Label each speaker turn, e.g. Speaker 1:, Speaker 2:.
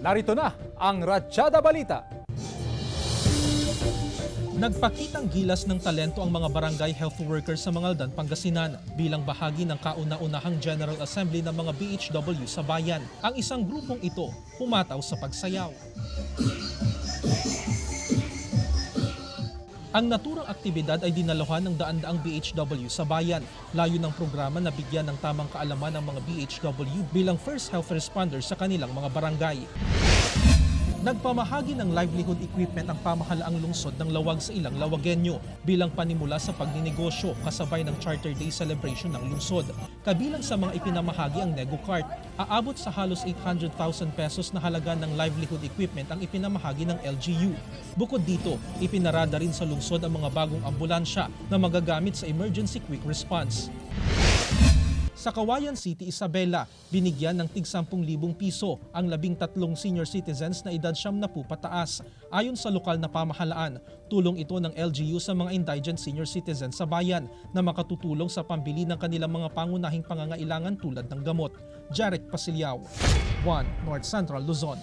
Speaker 1: Narito na ang Ratsyada Balita.
Speaker 2: Nagpakitang gilas ng talento ang mga barangay health workers sa Mangaldan, Pangasinan bilang bahagi ng kauna-unahang General Assembly ng mga BHW sa bayan. Ang isang grupong ito pumataw sa pagsayaw. Ang naturang aktibidad ay dinaluhan ng daan-daang BHW sa bayan. Layo ng programa na bigyan ng tamang kaalaman ng mga BHW bilang first health responders sa kanilang mga barangay. Nagpamahagi ng livelihood equipment ang pamahalaang lungsod ng Lawag sa ilang Lawagenyo bilang panimula sa pagninegosyo kasabay ng Charter Day celebration ng lungsod. Kabilang sa mga ipinamahagi ang NegoCart. Aabot sa halos 800,000 pesos na halaga ng livelihood equipment ang ipinamahagi ng LGU. Bukod dito, ipinarada rin sa lungsod ang mga bagong ambulansya na magagamit sa emergency quick response. Sa Kawayan City, Isabela, binigyan ng tig 10,000 piso ang 13 senior citizens na edad 70 pataas. Ayon sa lokal na pamahalaan, tulong ito ng LGU sa mga indigent senior citizens sa bayan na makatutulong sa pambili ng kanilang mga pangunahing pangangailangan tulad ng gamot. Jarek Pasiliao, 1 North Central Luzon.